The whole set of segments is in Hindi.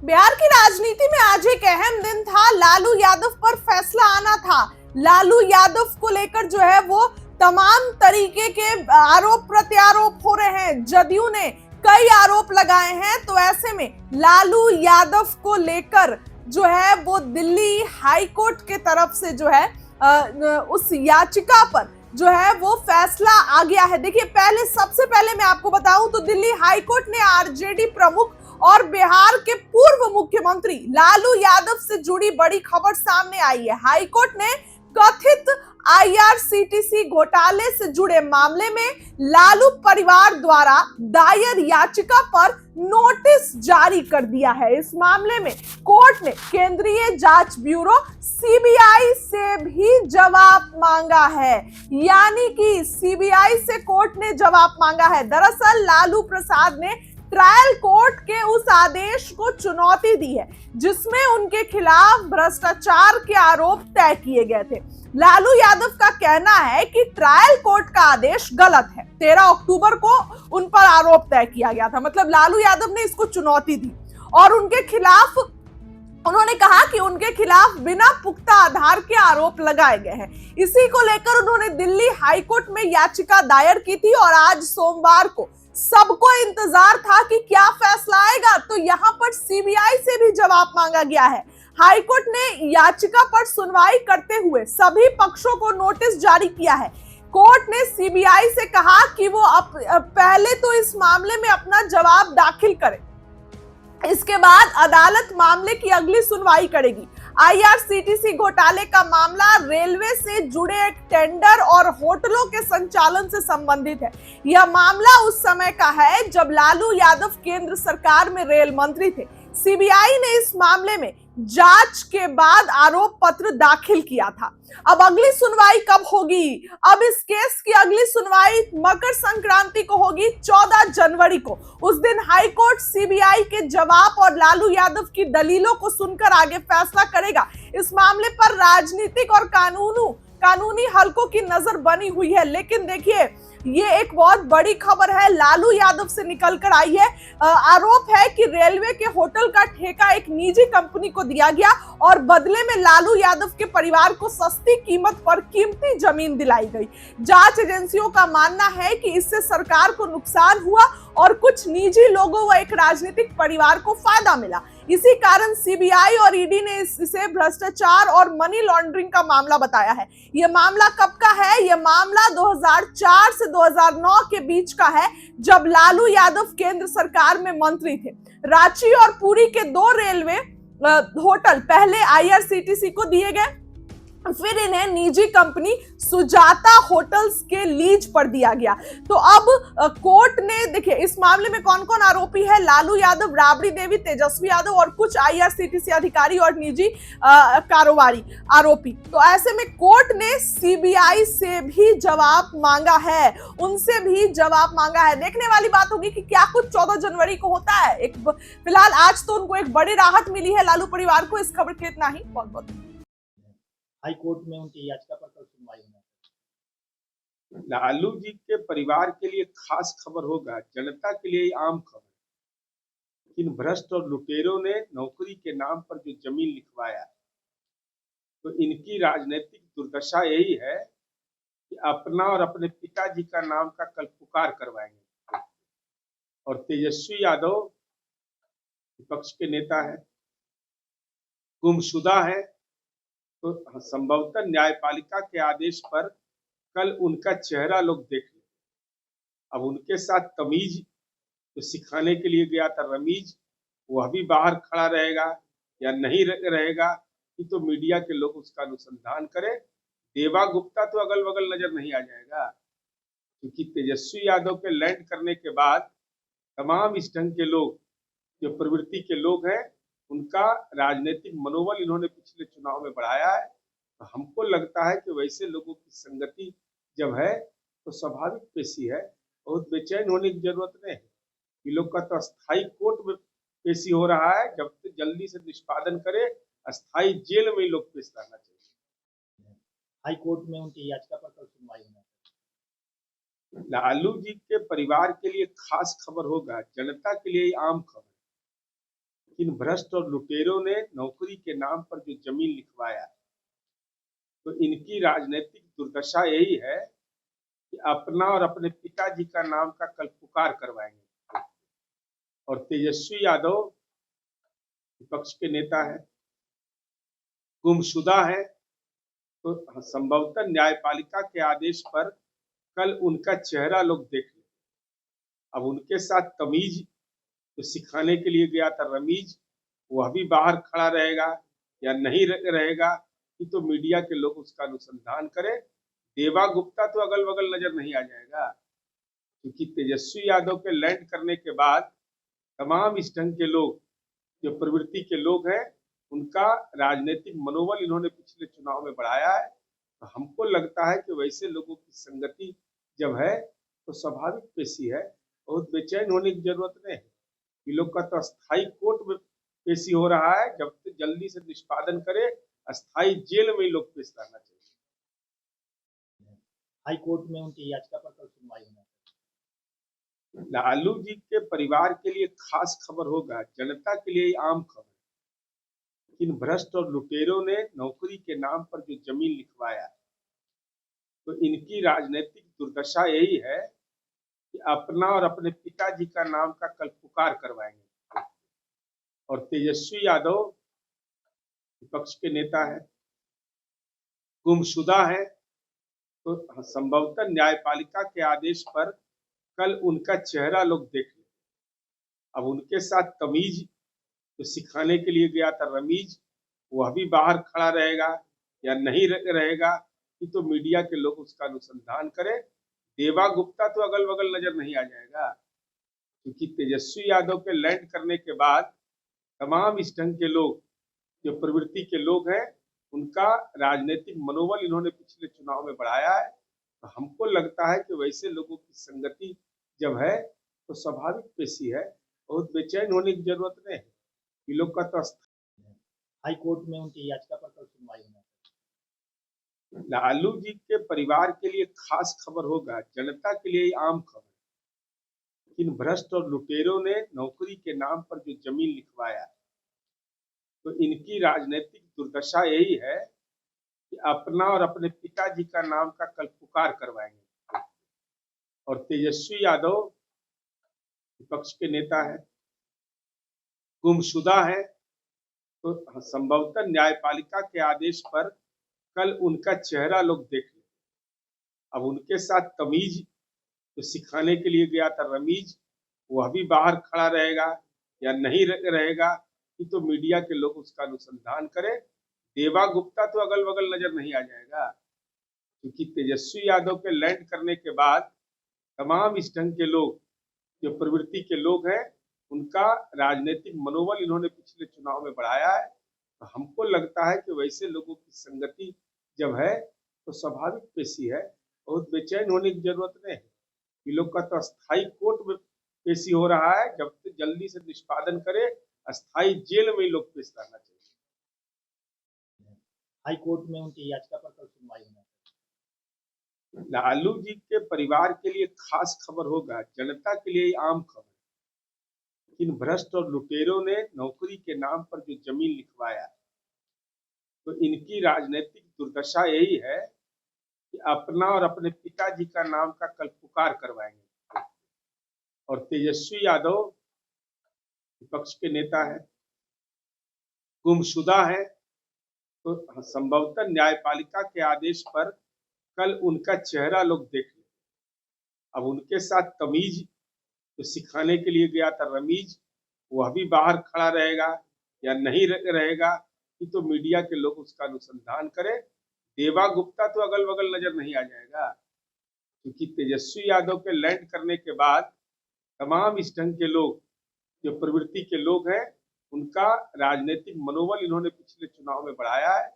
बिहार की राजनीति में आज एक अहम दिन था। लालू यादव पर फैसला आना था। लालू यादव को लेकर जो है वो तमाम तरीके के आरोप प्रत्यारोप हो रहे हैं। जदयू ने कई आरोप लगाए हैं, तो ऐसे में लालू यादव को लेकर जो है वो दिल्ली हाई कोर्ट के तरफ से जो है उस याचिका पर जो है वो फैसला आ गया है। देखिए, सबसे पहले मैं आपको बताऊं तो दिल्ली हाई कोर्ट ने आरजेडी प्रमुख और बिहार के पूर्व मुख्यमंत्री लालू यादव से जुड़ी बड़ी खबर सामने आई है। हाईकोर्ट ने कथित आईआरसीटीसी घोटाले से जुड़े मामले में लालू परिवार द्वारा दायर याचिका पर नोटिस जारी कर दिया है। इस मामले में कोर्ट ने केंद्रीय जांच ब्यूरो सीबीआई से भी जवाब मांगा है। यानी कि सीबीआई से कोर्ट ने जवाब मांगा है। दरअसल लालू प्रसाद ने ट्रायल कोर्ट के उस आदेश को चुनौती दी है जिसमें उनके खिलाफ भ्रष्टाचार के आरोप तय किए गए थे। लालू यादव का कहना है कि ट्रायल कोर्ट का आदेश गलत है। 13 अक्टूबर को उन पर आरोप तय किया गया था, मतलब लालू यादव ने इसको चुनौती दी और उन्होंने कहा कि उनके खिलाफ बिना पुख्ता आधार के आरोप लगाए गए हैं। इसी को लेकर उन्होंने दिल्ली हाईकोर्ट में याचिका दायर की थी और आज सोमवार को सबको इंतजार था कि क्या फैसला आएगा, तो यहां पर सीबीआई से भी जवाब मांगा गया है। हाईकोर्ट ने याचिका पर सुनवाई करते हुए सभी पक्षों को नोटिस जारी किया है। कोर्ट ने सीबीआई से कहा कि वो पहले तो इस मामले में अपना जवाब दाखिल करे, इसके बाद अदालत मामले की अगली सुनवाई करेगी। आईआरसीटीसी घोटाले का मामला रेलवे से जुड़े एक टेंडर और होटलों के संचालन से संबंधित है। यह मामला उस समय का है जब लालू यादव केंद्र सरकार में रेल मंत्री थे। सीबीआई ने इस मामले में जांच के बाद आरोप पत्र दाखिल किया था। अब अगली सुनवाई कब होगी? अब इस केस की अगली सुनवाई मकर संक्रांति को होगी, 14 जनवरी को। उस दिन हाईकोर्ट सीबीआई के जवाब और लालू यादव की दलीलों को सुनकर आगे फैसला करेगा। इस मामले पर राजनीतिक और कानूनी हलकों की नजर बनी हुई है। लेकिन देखिए, ये एक बहुत बड़ी खबर है, लालू यादव से निकलकर आई है। आरोप है कि रेलवे के होटल का ठेका एक निजी कंपनी को दिया गया और बदले में लालू यादव के परिवार को सस्ती कीमत पर कीमती जमीन दिलाई गई। जांच एजेंसियों का मानना है कि इससे सरकार को नुकसान हुआ और कुछ निजी लोगों व एक राजनीतिक परिवार को फायदा मिला। इसी कारण सीबीआई और ईडी ने इसे भ्रष्टाचार और मनी लॉन्ड्रिंग का मामला बताया है। यह मामला कब का है? यह मामला 2004 से 2009 के बीच का है, जब लालू यादव केंद्र सरकार में मंत्री थे। रांची और पुरी के 2 रेलवे होटल पहले आईआरसीटीसी को दिए गए, फिर इन्हें निजी कंपनी सुजाता होटल्स के लीज पर दिया गया। तो अब कोर्ट ने, देखिए इस मामले में कौन कौन आरोपी है? लालू यादव, राबड़ी देवी, तेजस्वी यादव और कुछ आईआरसीटीसी अधिकारी और निजी कारोबारी आरोपी। तो ऐसे में कोर्ट ने सीबीआई से भी जवाब मांगा है, उनसे भी जवाब मांगा है। देखने वाली बात होगी कि क्या कुछ 14 जनवरी को होता है। फिलहाल आज तो उनको एक बड़ी राहत मिली है लालू परिवार को। इस खबर के इतना ही। बहुत बहुत हाई कोर्ट में उनकी याचिका पर कल सुनवाई होना है। लालू जी के परिवार के लिए खास खबर होगा, जनता के लिए आम खबर। इन भ्रष्ट और लुटेरों ने नौकरी के नाम पर जो जमीन लिखवाया, तो इनकी राजनीतिक दुर्दशा यही है कि अपना और अपने पिताजी का नाम का कल पुकार करवाएंगे। और तेजस्वी यादव विपक्ष के नेता है, गुमशुदा है, तो संभवतः न्यायपालिका के आदेश पर कल उनका चेहरा लोग देख लें। अब उनके साथ तमीज जो सिखाने के लिए गया था, रमीज, वह भी बाहर खड़ा रहेगा या नहीं रहेगा, कि तो मीडिया के लोग उसका अनुसंधान करें। देवा गुप्ता तो अगल बगल नजर नहीं आ जाएगा, क्योंकि तेजस्वी यादव के लैंड करने के बाद तमाम इस ढंग के लोग, जो प्रवृत्ति के लोग हैं, उनका राजनीतिक मनोबल इन्होंने पिछले चुनाव में बढ़ाया है। तो हमको लगता है कि वैसे लोगों की संगति जब है तो स्वाभाविक पेशी है, बहुत बेचैन होने की जरूरत नहीं है। ये लोग का तो अस्थायी कोर्ट में पेशी हो रहा है, जब तक जल्दी से निष्पादन करे, अस्थायी जेल में लोग पेश रहना चाहिए। हाई कोर्ट में उनकी याचिका पर कल सुनवाई होना है। लालू जी के परिवार के लिए खास खबर होगा, जनता के लिए आम खबर। किन भ्रष्ट और लुटेरों ने नौकरी के नाम पर जो जमीन लिखवाया, तो इनकी राजनीतिक दुर्दशा यही है कि अपना और अपने पिताजी का नाम का कल पुकार करवाएंगे। और तेजस्वी यादव विपक्ष के नेता है, गुमशुदा है, तो संभवतः न्यायपालिका के आदेश पर कल उनका चेहरा लोग देख लें। अब उनके साथ तमीज जो सिखाने के लिए गया था रमीज, वह भी बाहर खड़ा रहेगा या नहीं रहेगा कि तो मीडिया के लोग उसका अनुसंधान करें। देवा गुप्ता तो अगल बगल नजर नहीं आ जाएगा, क्योंकि तेजस्वी यादव के लैंड करने के बाद तमाम इस ढंग के लोग जो प्रवृत्ति के लोग हैं, उनका राजनीतिक मनोबल इन्होंने पिछले चुनाव में बढ़ाया है। तो हमको लगता है कि वैसे लोगों की संगति जब है तो स्वाभाविक पेशी है, बहुत बेचैन होने की जरूरत नहीं है। ये लोग का तो अस्थायी कोर्ट में पेशी हो रहा है, जब तक जल्दी से निष्पादन करे अस्थायी जेल में लोग पेश रहना चाहिए। हाई कोर्ट में उनकी याचिका पर कल सुनवाई होना है। लालू जी के परिवार के लिए खास खबर होगा, जनता के लिए आम खबर। किन भ्रष्ट और लुटेरों ने नौकरी के नाम पर जो जमीन लिखवाया, तो इनकी राजनीतिक दुर्दशा यही है कि अपना और अपने पिताजी का नाम का कल पुकार करवाएंगे। और तेजस्वी यादव विपक्ष के नेता है, गुमशुदा है, तो संभवतः न्यायपालिका के आदेश पर कल उनका चेहरा लोग देख लें। अब उनके साथ तमीज जो सिखाने के लिए गया था रमीज, वह भी बाहर खड़ा रहेगा या नहीं रहेगा कि तो मीडिया के लोग उसका अनुसंधान करें। देवा गुप्ता तो अगल बगल नजर नहीं आ जाएगा, क्योंकि तेजस्वी यादव के लैंड करने के बाद तमाम इस ढंग के लोग जो प्रवृत्ति के लोग हैं, उनका राजनीतिक मनोबल इन्होंने पिछले चुनाव में बढ़ाया है। तो हमको लगता है कि वैसे लोगों की संगति जब है तो स्वाभाविक पेशी है, बहुत बेचैन होने की जरूरत नहीं है। ये लोग का तो हाई कोर्ट में उनकी याचिका पर कल सुनवाई होना है। लालू जी के परिवार के लिए खास खबर होगा, जनता के लिए आम खबर। किन भ्रष्ट और लुटेरों ने नौकरी के नाम पर जो जमीन लिखवाया, तो इनकी राजनीतिक दुर्दशा यही है कि अपना और अपने पिताजी का नाम का कल पुकार करवाएंगे। और तेजस्वी यादव विपक्ष के नेता है, गुमशुदा है, तो संभवतः न्यायपालिका के आदेश पर कल उनका चेहरा लोग देख लें। अब उनके साथ तमीज जो सिखाने के लिए गया था रमीज, वह भी बाहर खड़ा रहेगा या नहीं रहेगा कि तो मीडिया के लोग उसका अनुसंधान करें। देवा गुप्ता तो अगल बगल नजर नहीं आ जाएगा, क्योंकि तेजस्वी यादव के लैंड करने के बाद तमाम इस ढंग के लोग जो प्रवृत्ति के लोग हैं, उनका राजनीतिक मनोबल इन्होंने पिछले चुनाव में बढ़ाया है। तो हमको लगता है कि वैसे लोगों की संगति जब है तो स्वाभाविक पेशी है, बहुत बेचैन होने की जरूरत नहीं है। ये लोग का तो अस्थायी कोर्ट में पेशी हो रहा है, जब तक जल्दी से निष्पादन करे अस्थायी जेल में लोग पेश रहना चाहिए। हाई कोर्ट में उनकी याचिका पर कल सुनवाई होना है। लालू जी के परिवार के लिए खास खबर होगा, जनता के लिए आम खबर। किन भ्रष्ट और लुटेरों ने नौकरी के नाम पर जो जमीन लिखवाया, तो इनकी राजनीतिक दुर्दशा यही है कि अपना और अपने पिताजी का नाम का कल पुकार करवाएंगे। और तेजस्वी यादव विपक्ष के नेता है, गुमशुदा है, तो संभवतः न्यायपालिका के आदेश पर कल उनका चेहरा लोग देख लें। अब उनके साथ तमीज जो सिखाने के लिए गया था रमीज, वह भी बाहर खड़ा रहेगा या नहीं रहेगा कि तो मीडिया के लोग उसका अनुसंधान करें। देवा गुप्ता तो अगल बगल नजर नहीं आ जाएगा, क्योंकि तेजस्वी यादव के लैंड करने के बाद तमाम इस ढंग के लोग जो प्रवृत्ति के लोग हैं, उनका राजनीतिक मनोबल इन्होंने पिछले चुनाव में बढ़ाया है।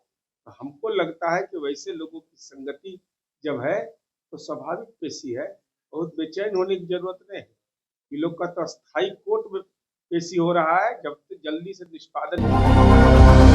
तो हमको लगता है कि वैसे लोगों की संगति जब है तो स्वाभाविक पेशी है, बहुत बेचैन होने की जरूरत नहीं है। ये लोग का तो अस्थायी कोर्ट में पेशी हो रहा है, जब तक जल्दी से निष्पादन